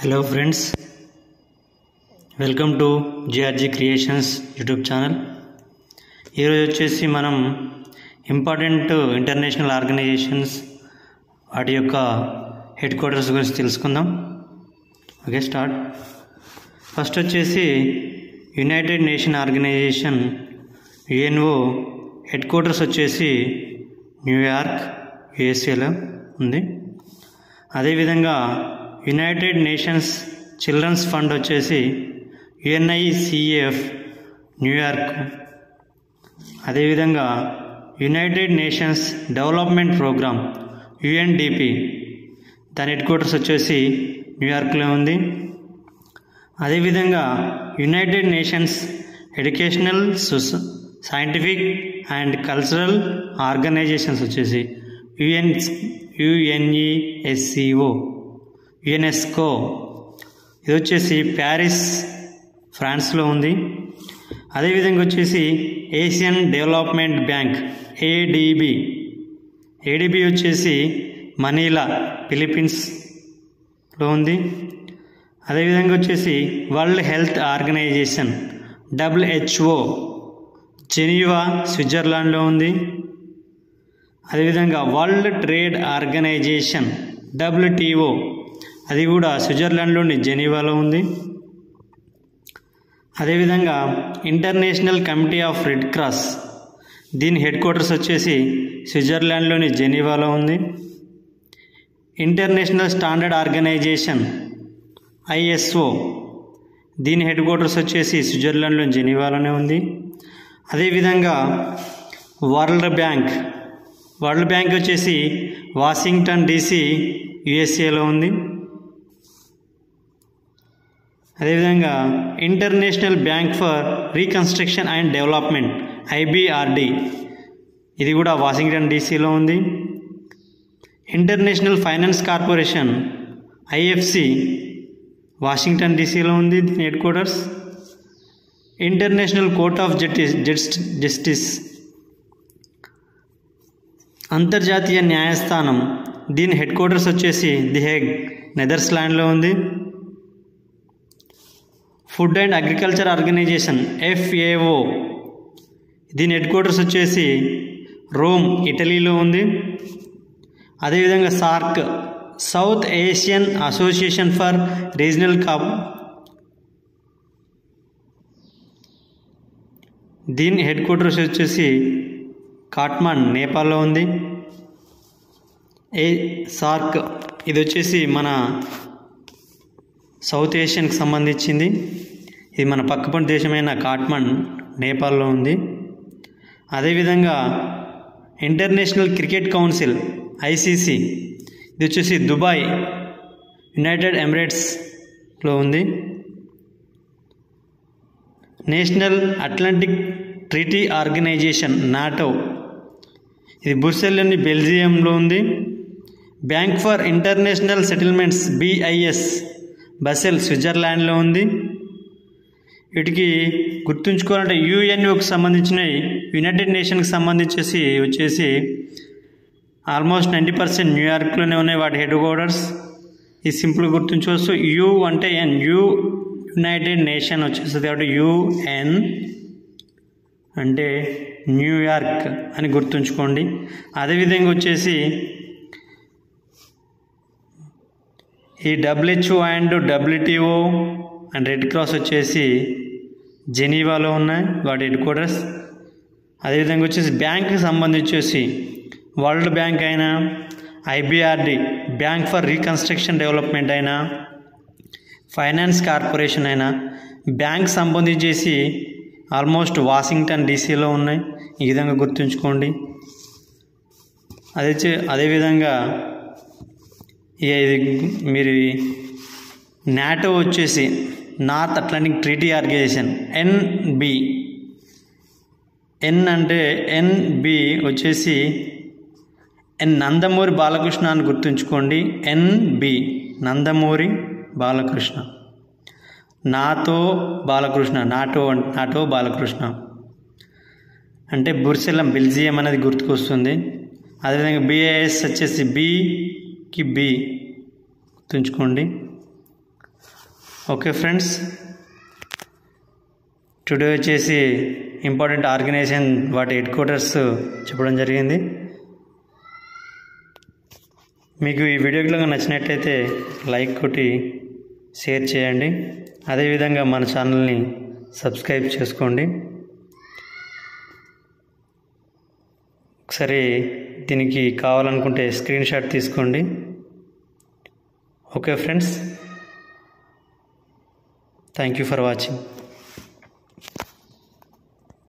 Hello friends, welcome to GRG creations YouTube channel. ఈరోజు వచ్చేసి మనం ఇంపార్టెంట్ ఇంటర్నేషనల్ ఆర్గనైజేషన్స్ వాటి యొక్క హెడ్ క్వార్టర్స్ గురించి తెలుసుకుందాం. Okay, start. ఫస్ట్ వచ్చేసి united nation organisation UNO head quarters వచ్చేసి న్యూయార్క్, యుఎస్ఏలో ఉంది. అదేవిధంగా యునైటెడ్ నేషన్స్ చిల్డ్రన్స్ ఫండ్ వచ్చేసి యుఎన్ఐసిఎఫ్ న్యూయార్క్. అదేవిధంగా united nations development programme UNDP, దాని హెడ్ క్వార్టర్స్ వచ్చేసి న్యూయార్క్లో ఉంది. అదేవిధంగా united nations educational, scientific and cultural organisations వచ్చేసి యుఎన్ఈఎస్సిఓ, యునెస్కో, ఇది వచ్చేసి ప్యారిస్, ఫ్రాన్స్లో ఉంది. అదేవిధంగా వచ్చేసి ఏషియన్ డెవలప్మెంట్ బ్యాంక్ ఏడిబి వచ్చేసి మనీలా, ఫిలిప్పీన్స్లో ఉంది. అదేవిధంగా వచ్చేసి world health organisation WHO Geneva, స్విట్జర్లాండ్లో ఉంది. అదేవిధంగా వరల్డ్ ట్రేడ్ ఆర్గనైజేషన్ WTO, అది కూడా స్విట్జర్లాండ్లోని జెనీవాలో ఉంది. అదేవిధంగా international committee of red cross, దీని హెడ్ క్వార్టర్స్ వచ్చేసి స్విట్జర్లాండ్లోని జెనీవాలో ఉంది. ఇంటర్నేషనల్ స్టాండర్డ్ ఆర్గనైజేషన్ ISO, దీని హెడ్ క్వార్టర్స్ వచ్చేసి స్విట్జర్లాండ్లోని జెనీవాలోనే ఉంది. అదేవిధంగా వరల్డ్ బ్యాంక్ వచ్చేసి వాషింగ్టన్ DC, USA ఉంది. అదేవిధంగా international bank for reconstruction and development IBRD, ఇది కూడా వాషింగ్టన్ DCలో ఉంది. International finance corporation IFC, Washington DCలో ఉంది, దీని head quarters. International court of justice, అంతర్జాతీయ న్యాయస్థానం, దీని హెడ్ క్వార్టర్స్ వచ్చేసి ది హేగ్, నెదర్లాండ్లో ఉంది. Food and agriculture organisation FAO, దీని హెడ్ క్వార్టర్స్ వచ్చేసి రోమ్, ఇటలీలో ఉంది. అదేవిధంగా SAARC, south Asian association for regional దీని హెడ్ క్వార్టర్స్ వచ్చేసి కాట్మండ్, నేపాల్లో ఉంది. సార్క్ ఇది వచ్చేసి మన సౌత్ ఏషియన్కి సంబంధించింది. ఇది మన పక్కపొంటి దేశమైన కాట్మండ్, నేపాల్లో ఉంది. అదేవిధంగా ఇంటర్నేషనల్ క్రికెట్ కౌన్సిల్ ICC, ఇది వచ్చేసి దుబాయ్, యునైటెడ్ ఎమిరేట్స్లో ఉంది. National Atlantic treaty organisation NATO, ఇది బ్రుసెల్లోని బెల్జియంలో ఉంది. Bank for international settlements BIS, Basel, స్విట్జర్లాండ్లో ఉంది. వీటికి గుర్తుంచుకోవాలంటే UNOకి సంబంధించినవి, యునైటెడ్ నేషన్కి సంబంధించేసి వచ్చేసి ఆల్మోస్ట్ 90% న్యూయార్క్లోనే ఉన్నాయి వాటి హెడ్ క్వార్టర్స్. ఇది సింపుల్గా గుర్తుంచుకోవచ్చు. U అంటే యునైటెడ్ నేషన్ వచ్చేస్తుంది కాబట్టి UN అంటే న్యూయార్క్ అని గుర్తుంచుకోండి. అదేవిధంగా వచ్చేసి ఈ WHO and WTO and red cross వచ్చేసి జెనీవాలో ఉన్నాయి వాటి హెడ్ క్వార్టర్స్. అదేవిధంగా వచ్చేసి బ్యాంక్కి సంబంధించేసి వరల్డ్ బ్యాంక్ అయినా, IBRD bank for reconstruction development అయినా, ఫైనాన్స్ కార్పొరేషన్ అయినా, బ్యాంక్ సంబంధించేసి ఆల్మోస్ట్ వాషింగ్టన్ DCలో ఉన్నాయి. ఈ విధంగా గుర్తుంచుకోండి. అదేవిధంగా ఇది మీరు NATO వచ్చేసి north Atlantic treaty organisation NB వచ్చేసి నందమూరి బాలకృష్ణ అని గుర్తుంచుకోండి. NB నందమూరి బాలకృష్ణ, నాతో బాలకృష్ణ, నాటో బాలకృష్ణ అంటే బ్రుసెల్లం, బెల్జియం అనేది గుర్తుకొస్తుంది. అదేవిధంగా BIS వచ్చేసి B కి B గుర్తుంచుకోండి. ఓకే ఫ్రెండ్స్, టుడే వచ్చేసి ఇంపార్టెంట్ ఆర్గనైజేషన్ వాటి హెడ్ క్వార్టర్స్ చెప్పడం జరిగింది. మీకు ఈ వీడియో కనుక నచ్చినట్లయితే లైక్ కొట్టి షేర్ చేయండి. అదేవిధంగా మన ఛానల్ని సబ్స్క్రైబ్ చేసుకోండి. ఒకసారి దీనికి కావాలనుకుంటే స్క్రీన్ షాట్ తీసుకోండి. Okay friends, thank you for watching.